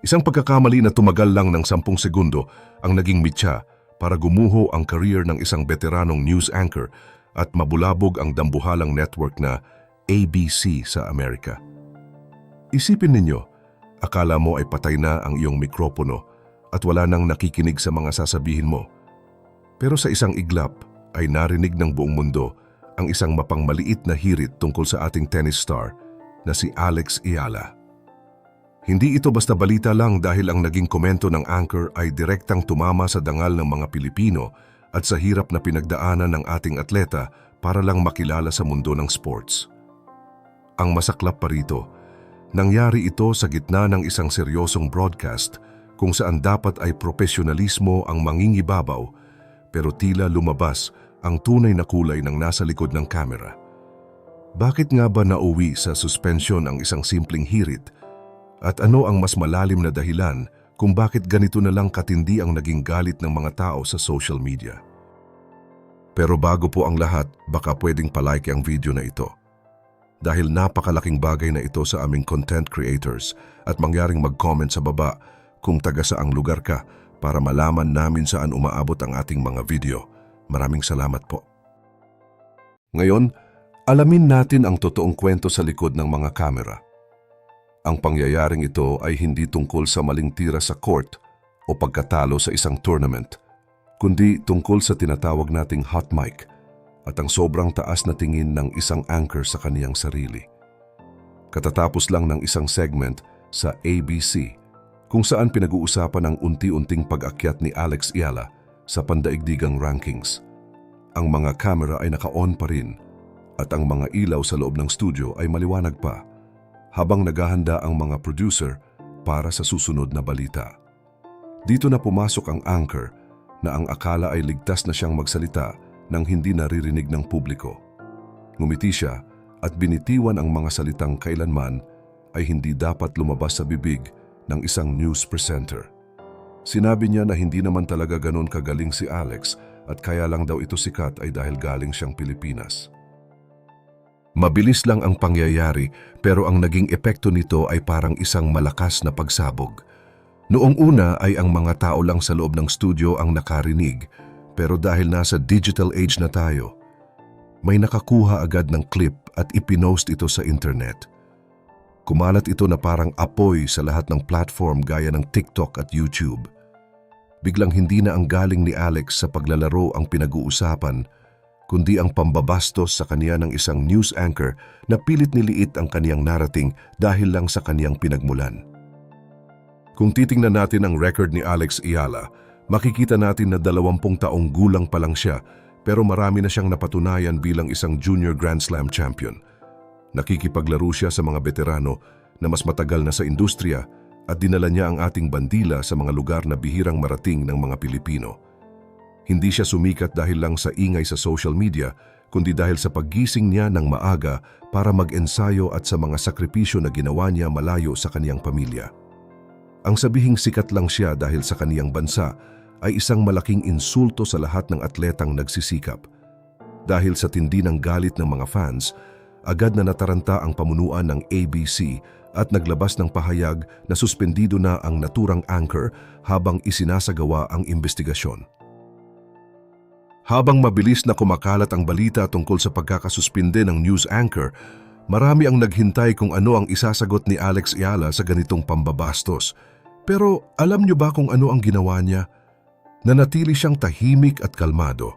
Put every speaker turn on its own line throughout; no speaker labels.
Isang pagkakamali na tumagal lang ng 10 segundo ang naging mitya para gumuho ang career ng isang veteranong news anchor at mabulabog ang dambuhalang network na ABC sa Amerika. Isipin ninyo, akala mo ay patay na ang iyong mikropono at wala nang nakikinig sa mga sasabihin mo. Pero sa isang iglap ay narinig ng buong mundo ang isang mapangmaliit na hirit tungkol sa ating tennis star na si Alex Eala. Hindi ito basta balita lang dahil ang naging komento ng anchor ay direktang tumama sa dangal ng mga Pilipino at sa hirap na pinagdaanan ng ating atleta para lang makilala sa mundo ng sports. Ang masaklap pa rito, nangyari ito sa gitna ng isang seryosong broadcast kung saan dapat ay profesionalismo ang mangingibabaw, pero tila lumabas ang tunay na kulay ng nasa likod ng kamera. Bakit nga ba nauwi sa suspension ang isang simpleng hirit? At ano ang mas malalim na dahilan kung bakit ganito na lang katindi ang naging galit ng mga tao sa social media? Pero bago po ang lahat, baka pwedeng palike ang video na ito. Dahil napakalaking bagay na ito sa aming content creators at mangyaring mag-comment sa baba kung taga saang lugar ka para malaman namin saan umaabot ang ating mga video. Maraming salamat po. Ngayon, alamin natin ang totoong kwento sa likod ng mga kamera. Ang pangyayaring ito ay hindi tungkol sa maling tira sa court o pagkatalo sa isang tournament, kundi tungkol sa tinatawag nating hot mic at ang sobrang taas na tingin ng isang anchor sa kaniyang sarili. Katatapos lang ng isang segment sa ABC kung saan pinag-uusapan ang unti-unting pag-akyat ni Alex Eala sa pandaigdigang rankings. Ang mga kamera ay naka-on pa rin at ang mga ilaw sa loob ng studio ay maliwanag pa habang naghahanda ang mga producer para sa susunod na balita. Dito na pumasok ang anchor na ang akala ay ligtas na siyang magsalita nang hindi naririnig ng publiko. Ngumiti siya at binitiwan ang mga salitang kailanman ay hindi dapat lumabas sa bibig ng isang news presenter. Sinabi niya na hindi naman talaga ganon kagaling si Alex at kaya lang daw ito sikat ay dahil galing siyang Pilipinas. Mabilis lang ang pangyayari pero ang naging epekto nito ay parang isang malakas na pagsabog. Noong una ay ang mga tao lang sa loob ng studio ang nakarinig, pero dahil nasa digital age na tayo, may nakakuha agad ng clip at ipinost ito sa internet. Kumalat ito na parang apoy sa lahat ng platform gaya ng TikTok at YouTube. Biglang hindi na ang galing ni Alex sa paglalaro ang pinag-uusapan, kundi ang pambabastos sa kaniya ng isang news anchor na pilit niliit ang kaniyang narating dahil lang sa kaniyang pinagmulan. Kung titingnan natin ang record ni Alex Eala, makikita natin na 20 taong gulang pa lang siya pero marami na siyang napatunayan bilang isang junior Grand Slam champion. Nakikipaglaro siya sa mga veterano na mas matagal na sa industriya at dinala niya ang ating bandila sa mga lugar na bihirang marating ng mga Pilipino. Hindi siya sumikat dahil lang sa ingay sa social media, kundi dahil sa paggising niya ng maaga para mag-ensayo at sa mga sakripisyo na ginawa niya malayo sa kaniyang pamilya. Ang sabihing sikat lang siya dahil sa kaniyang bansa ay isang malaking insulto sa lahat ng atletang nagsisikap. Dahil sa tindi ng galit ng mga fans, agad na nataranta ang pamunuan ng ABC at naglabas ng pahayag na suspendido na ang naturang anchor habang isinasagawa ang investigasyon. Habang mabilis na kumakalat ang balita tungkol sa pagkakasuspinde ng news anchor, marami ang naghintay kung ano ang isasagot ni Alex Eala sa ganitong pambabastos. Pero alam niyo ba kung ano ang ginawa niya? Nanatili siyang tahimik at kalmado.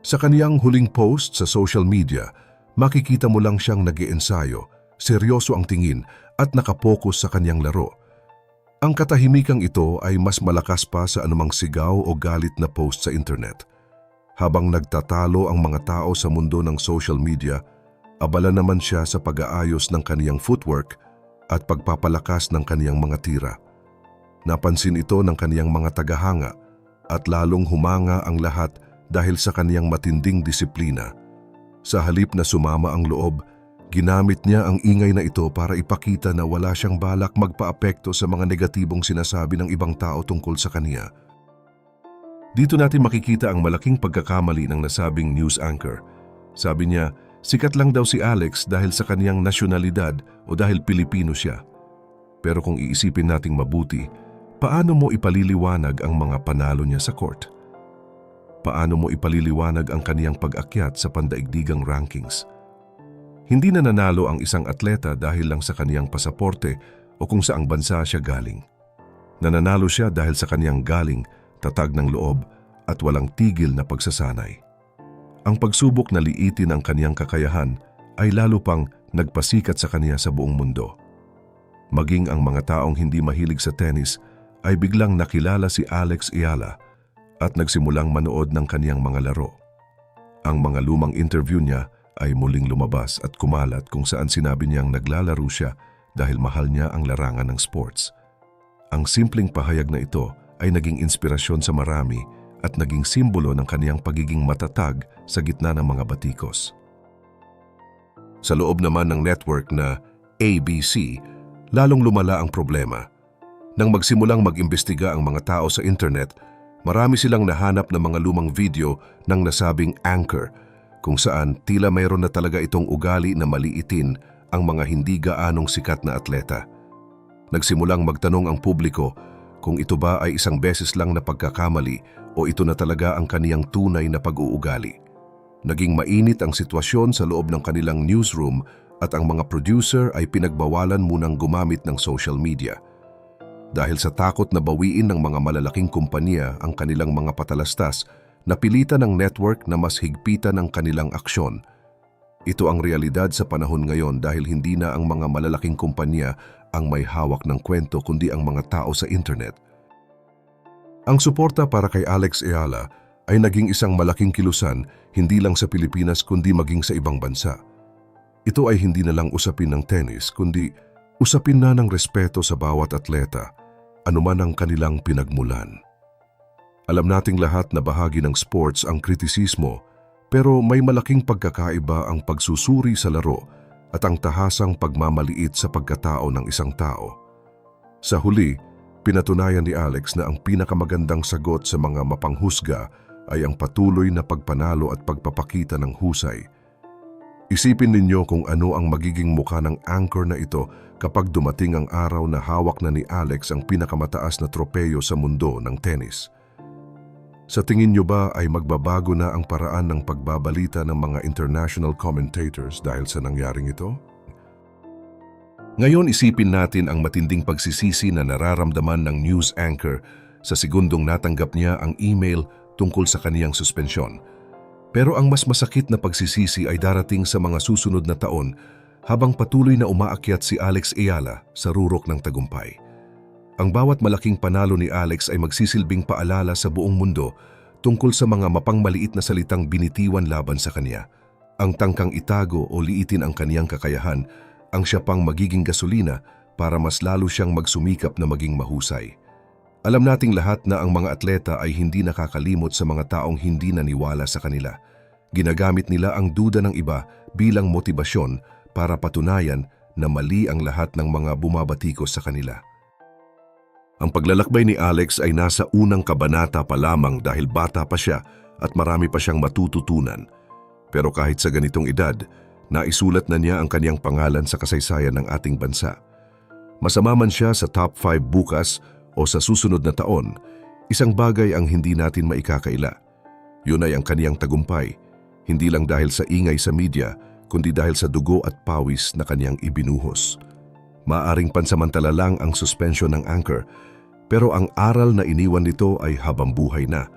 Sa kaniyang huling post sa social media, makikita mo lang siyang nag-iensayo, seryoso ang tingin at nakapokus sa kaniyang laro. Ang katahimikang ito ay mas malakas pa sa anumang sigaw o galit na post sa internet. Habang nagtatalo ang mga tao sa mundo ng social media, abala naman siya sa pag-aayos ng kaniyang footwork at pagpapalakas ng kaniyang mga tira. Napansin ito ng kaniyang mga tagahanga at lalong humanga ang lahat dahil sa kaniyang matinding disiplina. Sa halip na sumama ang loob, ginamit niya ang ingay na ito para ipakita na wala siyang balak magpaapekto sa mga negatibong sinasabi ng ibang tao tungkol sa kaniya. Dito natin makikita ang malaking pagkakamali ng nasabing news anchor. Sabi niya, sikat lang daw si Alex dahil sa kaniyang nasyonalidad o dahil Pilipino siya. Pero kung iisipin nating mabuti, paano mo ipaliliwanag ang mga panalo niya sa court? Paano mo ipaliliwanag ang kaniyang pag-akyat sa pandaigdigang rankings? Hindi na nanalo ang isang atleta dahil lang sa kaniyang pasaporte o kung saang bansa siya galing. Nananalo siya dahil sa kaniyang galing, tatag ng loob at walang tigil na pagsasanay. Ang pagsubok na liitin ang kaniyang kakayahan ay lalo pang nagpasikat sa kaniya sa buong mundo. Maging ang mga taong hindi mahilig sa tennis ay biglang nakilala si Alex Ayala at nagsimulang manood ng kaniyang mga laro. Ang mga lumang interview niya ay muling lumabas at kumalat kung saan sinabi niyang naglalaro siya dahil mahal niya ang larangan ng sports. Ang simpleng pahayag na ito ay naging inspirasyon sa marami at naging simbolo ng kaniyang pagiging matatag sa gitna ng mga batikos. Sa loob naman ng network na ABC, lalong lumala ang problema. Nang magsimulang mag-imbestiga ang mga tao sa internet, marami silang nahanap ng mga lumang video ng nasabing anchor, kung saan tila mayroon na talaga itong ugali na maliitin ang mga hindi gaanong sikat na atleta. Nagsimulang magtanong ang publiko kung ito ba ay isang beses lang na pagkakamali o ito na talaga ang kaniyang tunay na pag-uugali. Naging mainit ang sitwasyon sa loob ng kanilang newsroom at ang mga producer ay pinagbawalan munang gumamit ng social media. Dahil sa takot na bawiin ng mga malalaking kumpanya ang kanilang mga patalastas, napilitan ng network na mas higpitan ang kanilang aksyon. Ito ang realidad sa panahon ngayon dahil hindi na ang mga malalaking kumpanya ang may hawak ng kwento kundi ang mga tao sa internet. Ang suporta para kay Alex Ayala ay naging isang malaking kilusan hindi lang sa Pilipinas kundi maging sa ibang bansa. Ito ay hindi na lang usapin ng tennis kundi usapin na ng respeto sa bawat atleta, anuman ang kanilang pinagmulan. Alam nating lahat na bahagi ng sports ang kritisismo, pero may malaking pagkakaiba ang pagsusuri sa laro at ang tahasang pagmamaliit sa pagkatao ng isang tao. Sa huli, pinatunayan ni Alex na ang pinakamagandang sagot sa mga mapanghusga ay ang patuloy na pagpanalo at pagpapakita ng husay. Isipin ninyo kung ano ang magiging mukha ng anchor na ito kapag dumating ang araw na hawak na ni Alex ang pinakamataas na tropeyo sa mundo ng tennis. Sa tingin nyo ba ay magbabago na ang paraan ng pagbabalita ng mga international commentators dahil sa nangyaring ito? Ngayon isipin natin ang matinding pagsisisi na nararamdaman ng news anchor sa segundong natanggap niya ang email tungkol sa kaniyang suspensyon. Pero ang mas masakit na pagsisisi ay darating sa mga susunod na taon habang patuloy na umaakyat si Alex Ayala sa rurok ng tagumpay. Ang bawat malaking panalo ni Alex ay magsisilbing paalala sa buong mundo tungkol sa mga mapangmaliit na salitang binitiwan laban sa kanya. Ang tangkang itago o liitin ang kaniyang kakayahan ang siya pang magiging gasolina para mas lalo siyang magsumikap na maging mahusay. Alam nating lahat na ang mga atleta ay hindi nakakalimot sa mga taong hindi naniwala sa kanila. Ginagamit nila ang duda ng iba bilang motibasyon para patunayan na mali ang lahat ng mga bumabatikos sa kanila. Ang paglalakbay ni Alex ay nasa unang kabanata pa lamang dahil bata pa siya at marami pa siyang matututunan. Pero kahit sa ganitong edad, naisulat na niya ang kaniyang pangalan sa kasaysayan ng ating bansa. Masama man siya sa top 5 bukas o sa susunod na taon, isang bagay ang hindi natin maikakaila. Yun ay ang kaniyang tagumpay, hindi lang dahil sa ingay sa media, kundi dahil sa dugo at pawis na kaniyang ibinuhos. Maaring pansamantala lang ang suspension ng anchor, pero ang aral na iniwan nito ay habang buhay na.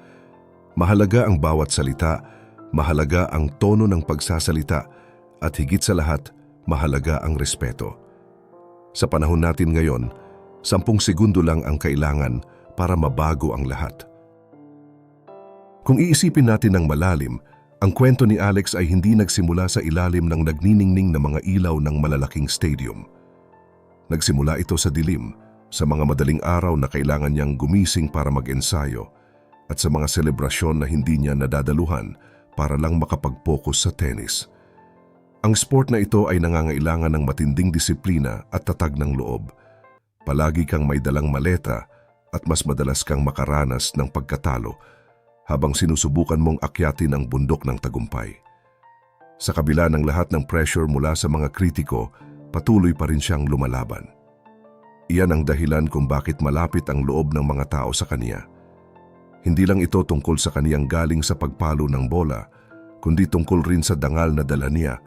Mahalaga ang bawat salita, mahalaga ang tono ng pagsasalita, at higit sa lahat, mahalaga ang respeto. Sa panahon natin ngayon, 10 segundo lang ang kailangan para mabago ang lahat. Kung iisipin natin ng malalim, ang kwento ni Alex ay hindi nagsimula sa ilalim ng nagniningning na mga ilaw ng malalaking stadium. Nagsimula ito sa dilim, sa mga madaling araw na kailangan niyang gumising para mag-ensayo, at sa mga selebrasyon na hindi niya nadadaluhan para lang makapag-focus sa tennis. Ang sport na ito ay nangangailangan ng matinding disiplina at tatag ng loob. Palagi kang may dalang maleta at mas madalas kang makaranas ng pagkatalo habang sinusubukan mong akyatin ang bundok ng tagumpay. Sa kabila ng lahat ng pressure mula sa mga kritiko, patuloy pa rin siyang lumalaban. Iyan ang dahilan kung bakit malapit ang loob ng mga tao sa kaniya. Hindi lang ito tungkol sa kaniyang galing sa pagpalo ng bola, kundi tungkol rin sa dangal na dala niya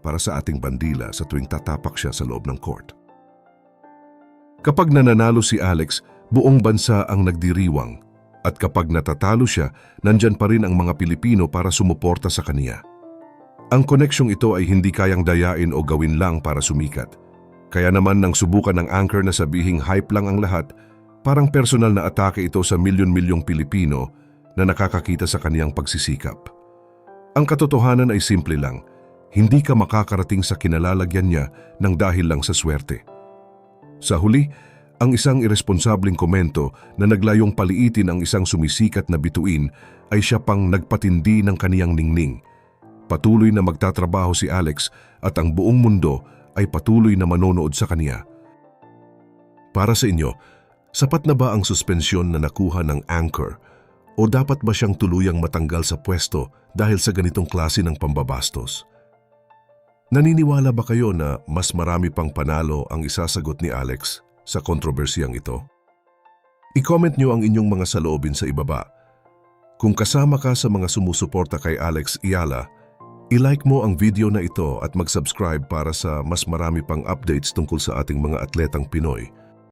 para sa ating bandila sa tuwing tatapak siya sa loob ng court. Kapag nananalo si Alex, buong bansa ang nagdiriwang. At kapag natatalo siya, nandyan pa rin ang mga Pilipino para sumuporta sa kaniya. Ang koneksyong ito ay hindi kayang dayain o gawin lang para sumikat. Kaya naman nang subukan ng anchor na sabihing hype lang ang lahat, parang personal na atake ito sa milyon-milyong Pilipino na nakakakita sa kaniyang pagsisikap. Ang katotohanan ay simple lang, hindi ka makakarating sa kinalalagyan niya ng dahil lang sa swerte. Sa huli, ang isang irresponsableng komento na naglayong paliitin ang isang sumisikat na bituin ay siya pang nagpatindi ng kaniyang ningning. Patuloy na magtatrabaho si Alex at ang buong mundo ay patuloy na manonood sa kaniya. Para sa inyo, sapat na ba ang suspensyon na nakuha ng anchor o dapat ba siyang tuluyang matanggal sa pwesto dahil sa ganitong klase ng pambabastos? Naniniwala ba kayo na mas marami pang panalo ang isasagot ni Alex sa kontrobersiyang ito? I-comment nyo ang inyong mga saloobin sa ibaba. Kung kasama ka sa mga sumusuporta kay Alex Ayala, i-like mo ang video na ito at mag-subscribe para sa mas marami pang updates tungkol sa ating mga atletang Pinoy.